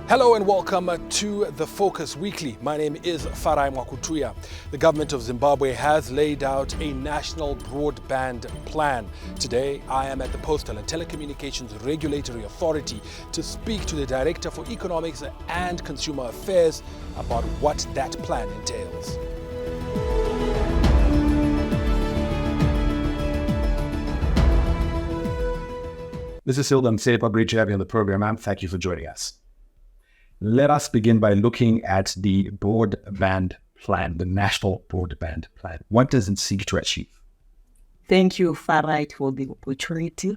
Hello and welcome to The Focus Weekly. My name is Farai Mwakutuya. The government of Zimbabwe has laid out a national broadband plan. Today, I am at the Postal and Telecommunications Regulatory Authority to speak to the Director for Economics and Consumer Affairs about what that plan entails. This is Hilda Mutseyekwa. Great to have you on the program, and thank you for joining us. Let us begin by looking at the broadband plan, the National Broadband Plan. What does it seek to achieve? Thank you, Farai, for the opportunity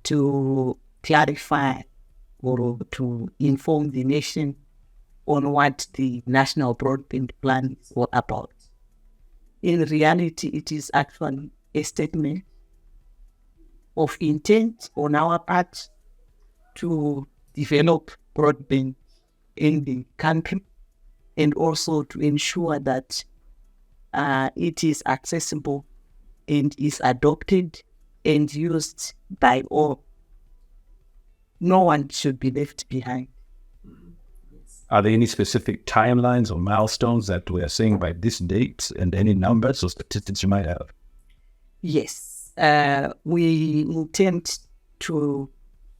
to clarify or to inform the nation on what the National Broadband Plan is all about. In reality, it is actually a statement of intent on our part to develop broadband in the country and also to ensure that it is accessible and is adopted and used by all. No one should be left behind. Are there any specific timelines or milestones that we are saying by this date, and any numbers or statistics you might have? Yes, we intend to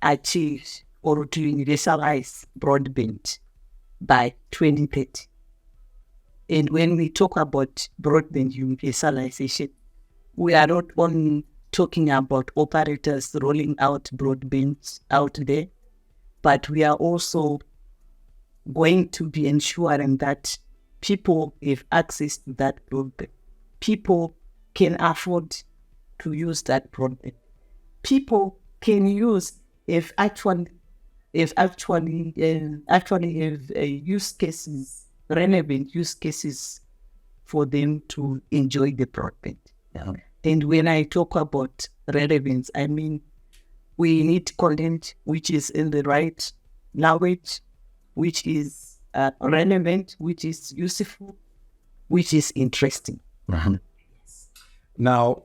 achieve or to universalize broadband by 2030. And when we talk about broadband universalization, we are not only talking about operators rolling out broadband out there, but we are also going to be ensuring that people have access to that broadband. People can afford to use that broadband. People can use actually have use cases, relevant use cases for them to enjoy the broadband. Yeah. And when I talk about relevance, I mean we need content which is in the right language, which is relevant, which is useful, which is interesting. Mm-hmm. Now,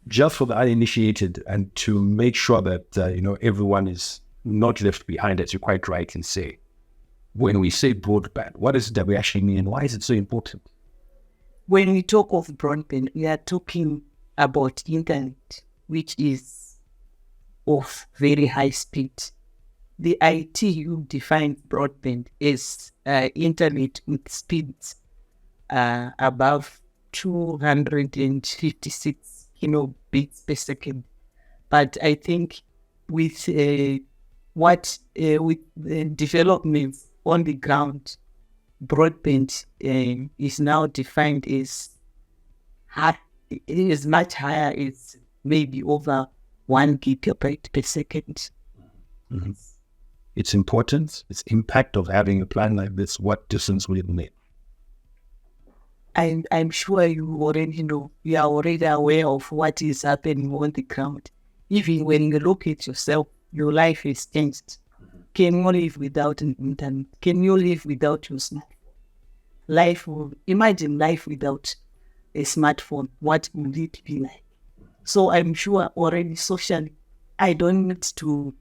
just for the uninitiated and to make sure that everyone is not left behind, as you quite rightly say, when we say broadband, what is it that we actually mean, and why is it so important? When we talk of broadband, we are talking about internet, which is of very high speed. The ITU defines broadband as internet with speeds above 256 kilobits per second. But I think with the developments on the ground, broadband is now defined as it is much higher. It's maybe over 1 gigabyte per second. Mm-hmm. Its importance, its impact of having a plan like this, what difference will it make? I'm sure you already know. You are already aware of what is happening on the ground. Even when you look at yourself, your life is changed. Can you live without an internet? Can you live without your smartphone? Imagine life without a smartphone. What would it be like? So I'm sure already socially, I don't need to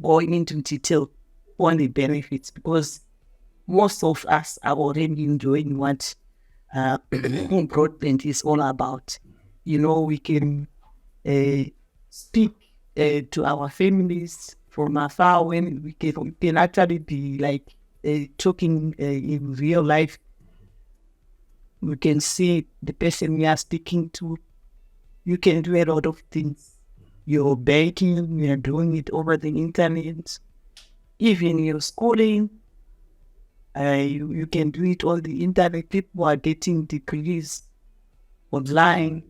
go into detail on the benefits because most of us are already enjoying what broadband is all about. We can speak to our families from afar when we can actually be like talking in real life. We can see the person we are speaking to. You can do a lot of things. You're banking, you're doing it over the internet. Even your schooling, you can do it on the internet. People are getting degrees online.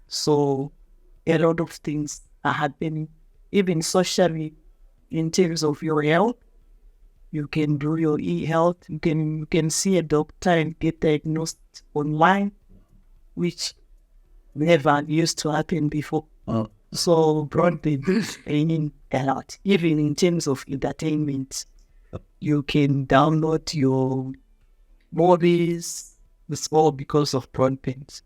So a lot of things are happening. Even socially, in terms of your health, you can do your e-health. You can see a doctor and get diagnosed online, which never used to happen before. So broadband is paying a lot. Even in terms of entertainment, you can download your movies. It's all because of broadband.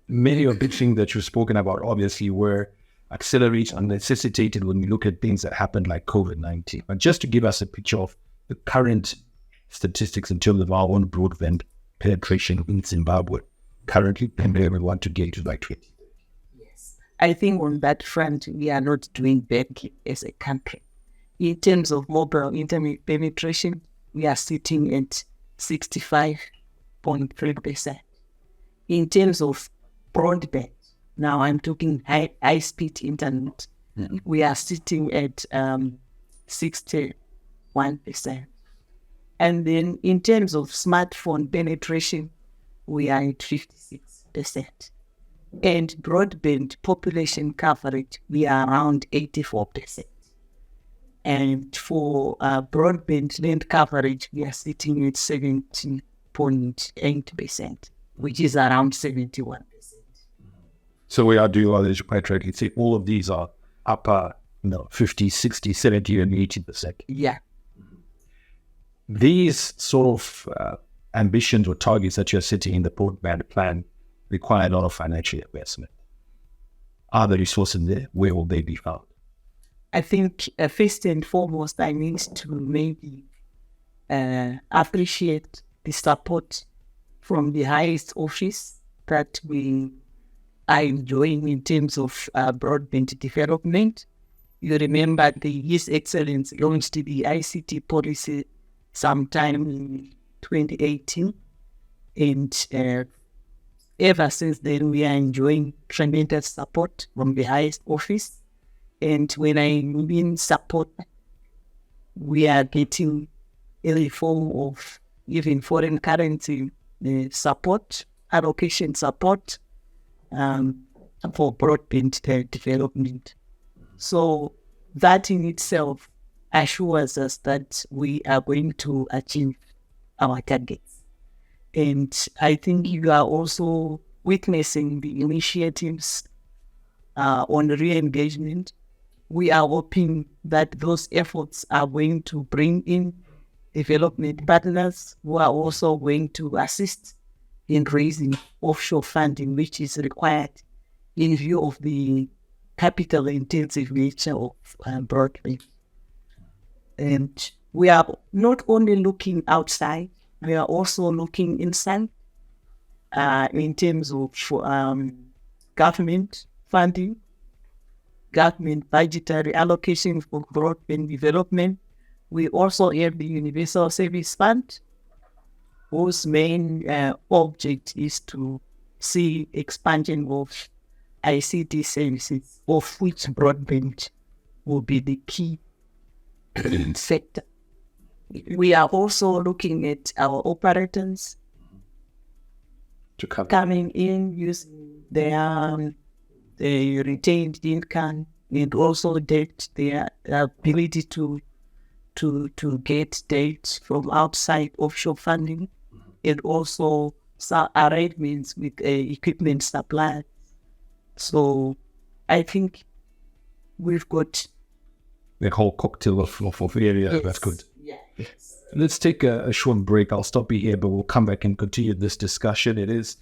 Many of the things that you've spoken about obviously were accelerated and necessitated when we look at things that happened like COVID-19. But just to give us a picture of the current statistics in terms of our own broadband penetration in Zimbabwe currently, and where we want to get to by 2030? Yes. I think on that front, we are not doing badly as a country. In terms of mobile internet penetration, we are sitting at 65.3%. In terms of broadband, now I'm talking high-speed internet, we are sitting at 61%. And then in terms of smartphone penetration, we are at 56%. And broadband population coverage, we are around 84%. And for broadband land coverage, we are sitting at 70.8%, which is around 71%. So we are doing all this quite rightly. Say all of these are upper, 50, 60, 70, and 80%. Yeah. These sort of ambitions or targets that you're setting in the broadband plan require a lot of financial investment. Are the resources there? Where will they be found? I think first and foremost, I need to maybe appreciate the support from the highest office that we are enjoying in terms of broadband development. You remember His Excellency launched the ICT policy sometime in 2018, and ever since then we are enjoying tremendous support from the highest office. And when I mean support, we are getting a form of even foreign currency support, allocation support for broadband development. So that in itself assures us that we are going to achieve our targets. And I think you are also witnessing the initiatives on re-engagement. We are hoping that those efforts are going to bring in development partners who are also going to assist in raising offshore funding, which is required in view of the capital-intensive nature of broadband. And we are not only looking outside, we are also looking inside in terms of government funding, government budgetary allocation for broadband development. We also have the Universal Service Fund, whose main object is to see expansion of ICT services, of which broadband will be the key sector. We are also looking at our operators To come. coming in using their retained income and also debt, their ability to get debt from outside offshore funding, and also some arrangements with equipment suppliers. So I think we've got The whole cocktail of areas. yes, That's good. Yeah, yes. Let's take a short break. I'll stop you here, but we'll come back and continue this discussion. It is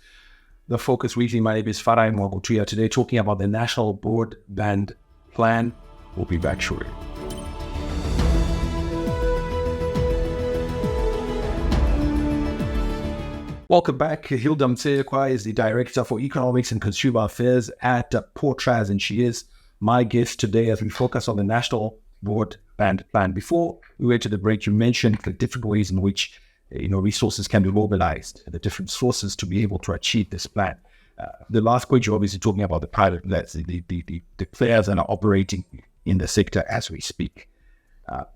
the Focus Weekly. My name is Farai Mwakutuya. Today, talking about the National Broadband Plan. We'll be back shortly. Welcome back. Hilda Mutseyekwa is the Director for Economics and Consumer Affairs at POTRAZ, and she is my guest today as we focus on the National Broadband Plan. Before we went to the break, you mentioned the different ways in which resources can be mobilized, the different sources to be able to achieve this plan. The last point, you're obviously talking about the private players, the players that are operating in the sector as we speak.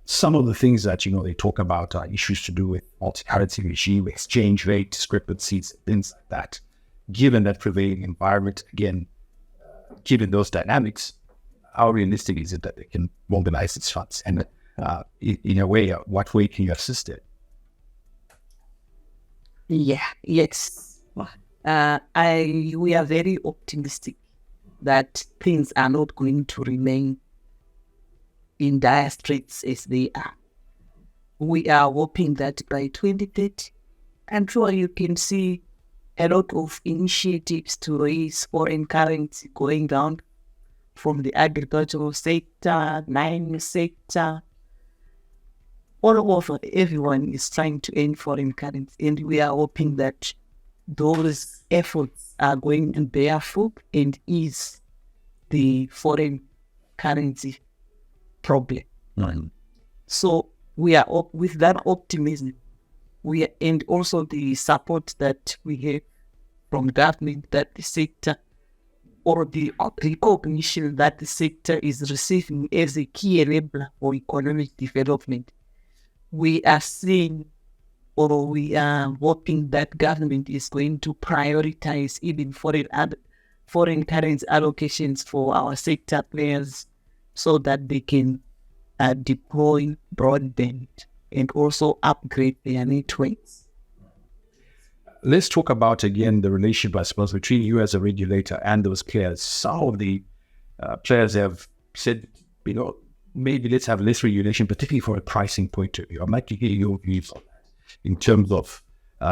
Some of the things that they talk about are issues to do with multi-currency regime, exchange rate discrepancies, things like that. Given that prevailing environment, again, given those dynamics, how realistic is it that they can mobilize its funds? And in a way, what way can you assist it? Yeah, yes. We are very optimistic that things are not going to remain in dire straits as they are. We are hoping that by 2030, I'm sure you can see a lot of initiatives to raise foreign currency going down from the agricultural sector, mining sector, all over, everyone is trying to earn foreign currency, and we are hoping that those efforts are going to bear fruit and ease the foreign currency problem. Mm-hmm. So we are with that optimism, and also the support that we have from government, that the sector, or the recognition that the sector is receiving as a key enabler for economic development. We are seeing, or we are hoping that government is going to prioritize even foreign currency allocations for our sector players, so that they can deploy broadband and also upgrade their networks. Let's talk about, again, the relationship, I suppose, between you as a regulator and those players. Some of the players have said, maybe let's have less regulation, particularly from a pricing point of view. I'd like to hear your views on that in terms of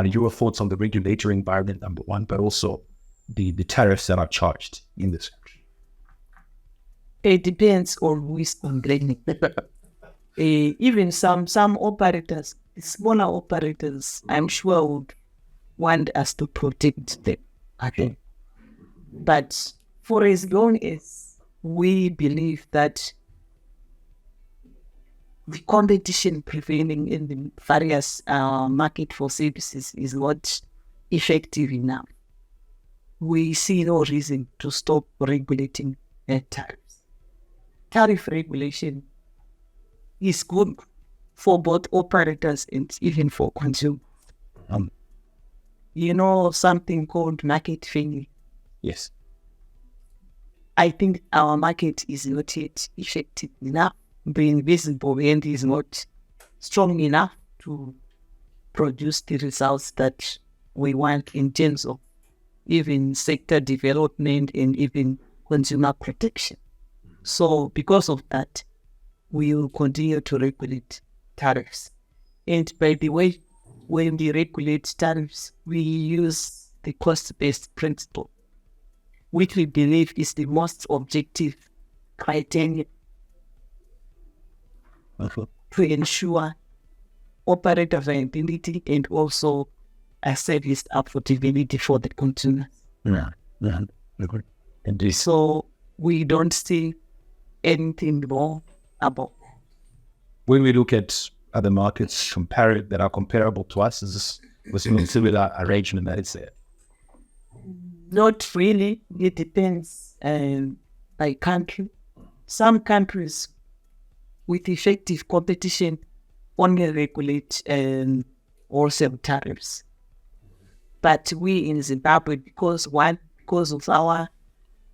your thoughts on the regulatory environment, number one, but also the tariffs that are charged in this country. It depends on who is complaining. Even some operators, smaller operators, I'm sure would want us to protect them. Okay. But for as long as we believe that the competition prevailing in the various market for services is not effective enough, we see no reason to stop regulating tariffs. Tariff regulation is good for both operators and even for consumers. Something called market failure. Yes. I think our market is not yet effective enough, being visible, and is not strong enough to produce the results that we want in terms of even sector development and even consumer protection. So because of that, we will continue to regulate tariffs. And by the way, when we regulate tariffs, we use the cost-based principle, which we believe is the most objective criteria to ensure operator viability and also a service affordability for the consumers. So we don't see anything wrong about that. When we look at other markets that are comparable to us, is this a similar arrangement that is there? Not really. It depends by country. Some countries with effective competition only regulate wholesale tariffs. But we in Zimbabwe, because of our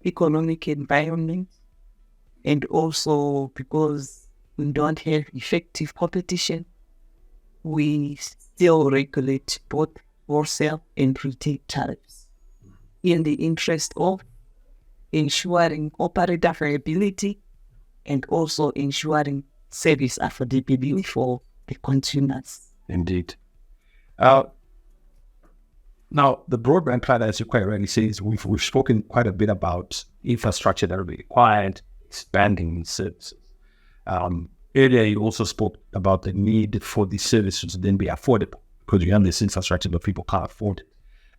economic environment, and also because we don't have effective competition, we still regulate both wholesale and retail tariffs in the interest of ensuring operator viability and also ensuring service affordability for the consumers. Indeed. Now, the broadband plan, as you quite rightly say, we've spoken quite a bit about infrastructure that will be required, expanding services. Earlier, you also spoke about the need for the services to then be affordable, because you have this infrastructure, but people can't afford it,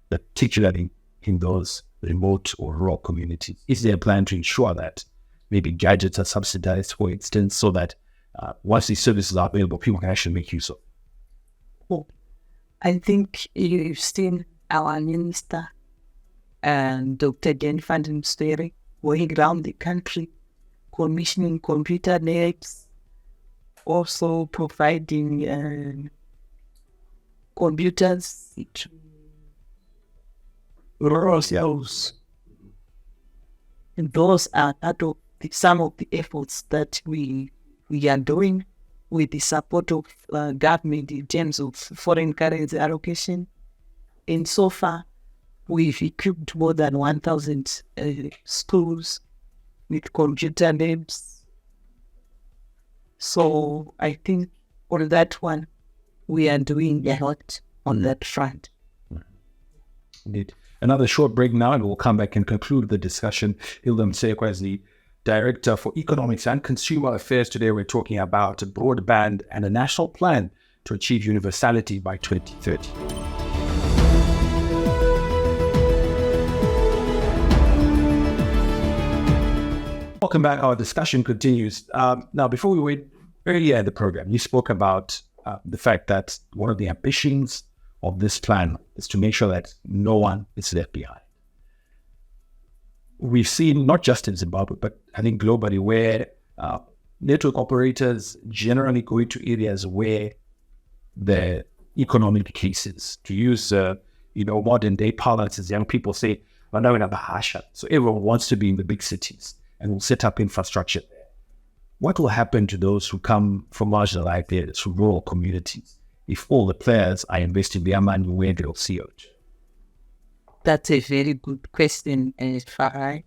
particularly in those remote or rural communities. Is there a plan to ensure that maybe gadgets are subsidized, for instance, so that once these services are available, people can actually make use of it? Well, I think you've seen our minister and Dr. Jennifer Mutseyekwa going around the country, commissioning computer labs, also providing computers to rural cells. And those are some of the efforts that we are doing with the support of government in terms of foreign currency allocation. And so far, we've equipped more than 1,000 schools with computer labs. So I think on that one, we are doing a lot on that front. Indeed. Another short break now, and we'll come back and conclude the discussion. Hilda Mutseyekwa is the Director for Economics and Consumer Affairs. Today we're talking about broadband and a national plan to achieve universality by 2030. Welcome back. Our discussion continues. Now, before we went earlier in the program, you spoke about the fact that one of the ambitions of this plan is to make sure that no one is left behind. We've seen, not just in Zimbabwe, but I think globally, where network operators generally go into areas where the economic cases, to use modern day parlance, as young people say, bahasha. So everyone wants to be in the big cities and will set up infrastructure there. What will happen to those who come from marginalized areas, from rural communities, if all the players are investing their money where they'll see it? That's a very good question, Farai.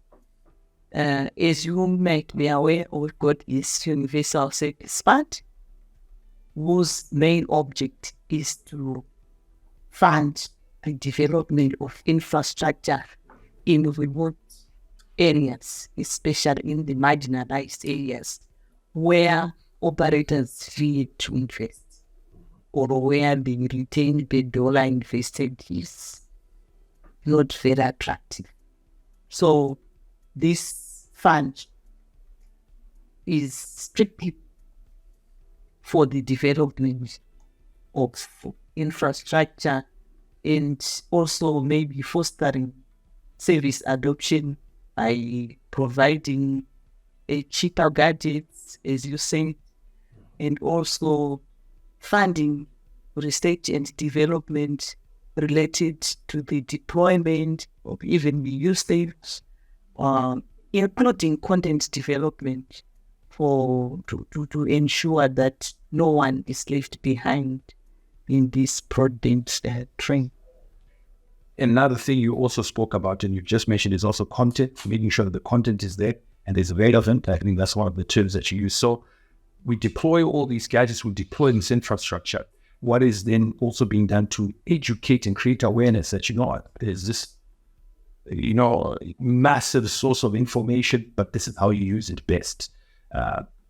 As you might be aware, we've got this universal service fund, whose main object is to fund the development of infrastructure in remote areas, especially in the marginalized areas, where operators fear to invest, or where the return per dollar invested is not very attractive. So this fund is strictly for the development of infrastructure and also maybe fostering service adoption by providing a cheaper gadgets, as you say, and also funding research and development related to the deployment or even the usage, including content development to ensure that no one is left behind in this broadband trend. Another thing you also spoke about and you just mentioned is also content, making sure that the content is there and is relevant. I think that's one of the terms that you use. So we deploy all these gadgets, we deploy this infrastructure. What is then also being done to educate and create awareness that, there's this, massive source of information, but this is how you use it best.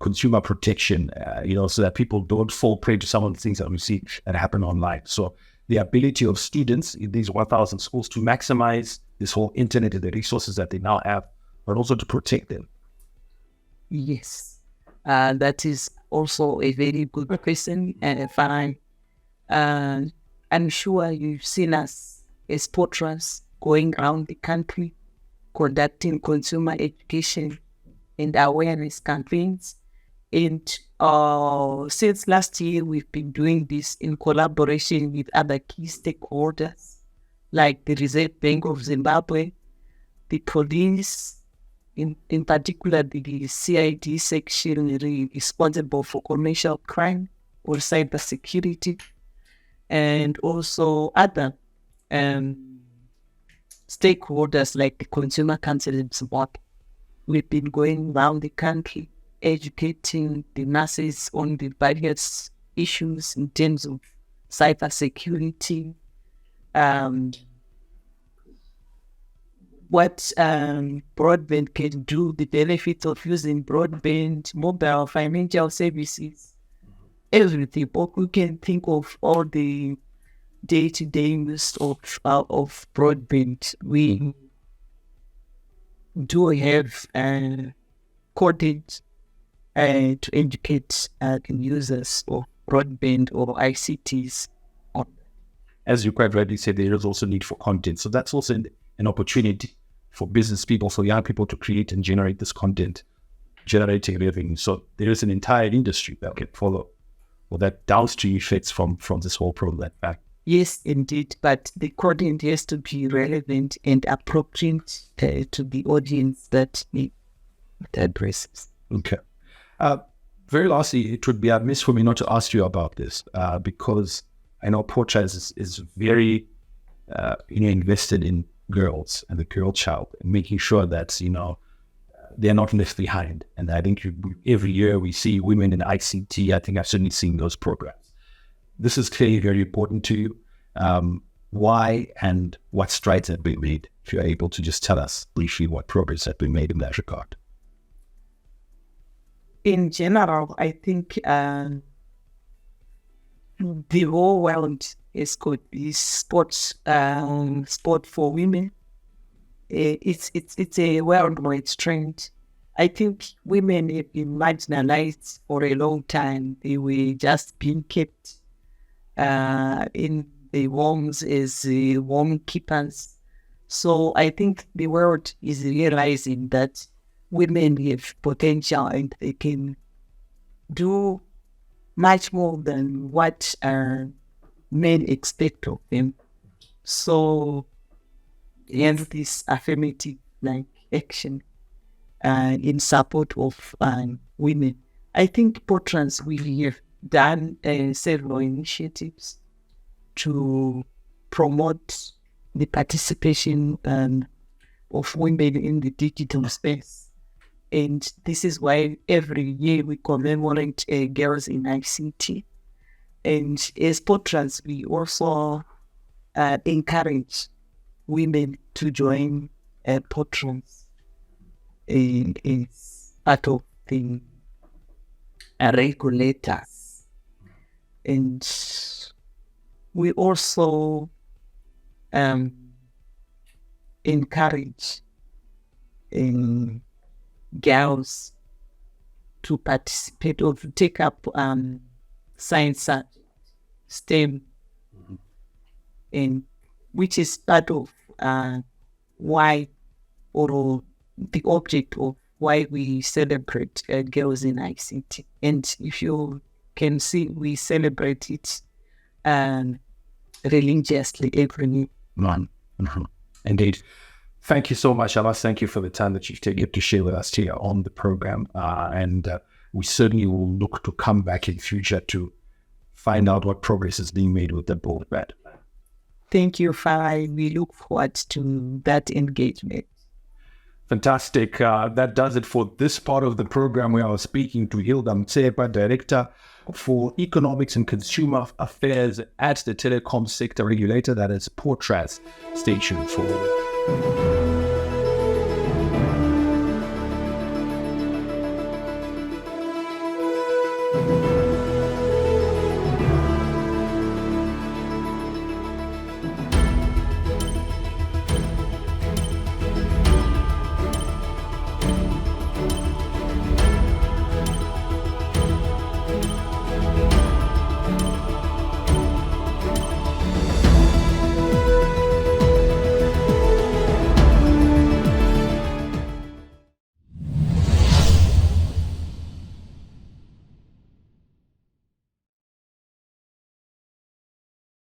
Consumer protection, so that people don't fall prey to some of the things that we see that happen online. So the ability of students in these 1,000 schools to maximize this whole internet and the resources that they now have, but also to protect them. Yes, that is also a very good question, Farai. I'm sure you've seen us as POTRAZ going around the country, conducting consumer education and awareness campaigns. And since last year, we've been doing this in collaboration with other key stakeholders, like the Reserve Bank of Zimbabwe, the police, in particular the CID section responsible for commercial crime or cybersecurity, and also other stakeholders like the Consumer Council in Zimbabwe. We've been going around the country educating the masses on the various issues in terms of cybersecurity, what broadband can do, the benefits of using broadband, mobile financial services, everything. But we can think of all the day-to-day use of broadband. We do have content to educate the users of broadband or ICTs. As you quite rightly said, there is also need for content. So that's also an opportunity for business people, for young people to create and generate this content, generating revenue. So there is an entire industry that can follow, or that downstream effects from this whole program back. Yes, indeed. But the content has to be relevant and appropriate to the audience that it addresses. Okay. Very lastly, it would be amiss for me not to ask you about this because I know POTRAZ is very invested in girls and the girl child and making sure that they're not left behind. And I think every year we see women in ICT. I think I've certainly seen those programs. This is clearly very important to you. Why and what strides have been made? If you're able to just tell us briefly what progress has been made in that regard. in general, I think the whole world is good. Is sport for women. It's a worldwide trend. I think women have been marginalized for a long time. They were just being kept in the homes as home keepers. So I think the world is realizing that women have potential and they can do much more than what men expect of them. So, and this affirmative action in support of women. I think POTRAZ, we have done several initiatives to promote the participation of women in the digital space. And this is why every year we commemorate girls in ICT. And as POTRAZ, we also encourage women to join POTRAZ is part of the regulators. And we also encourage girls to participate or to take up science subject, STEM, and which is part of why, or the object of why we celebrate girls in ICT. And if you can see, we celebrate it religiously every month. Indeed. Thank you so much, Alas. Thank you for the time that you've taken to share with us here on the program. And we certainly will look to come back in future to find out what progress is being made with the broadband. Thank you, Farai. We look forward to that engagement. Fantastic. That does it for this part of the program. We are speaking to Hilda Mutseyekwa, Director for Economics and Consumer Affairs at the Telecom Sector Regulator, that is POTRAZ. Stay tuned for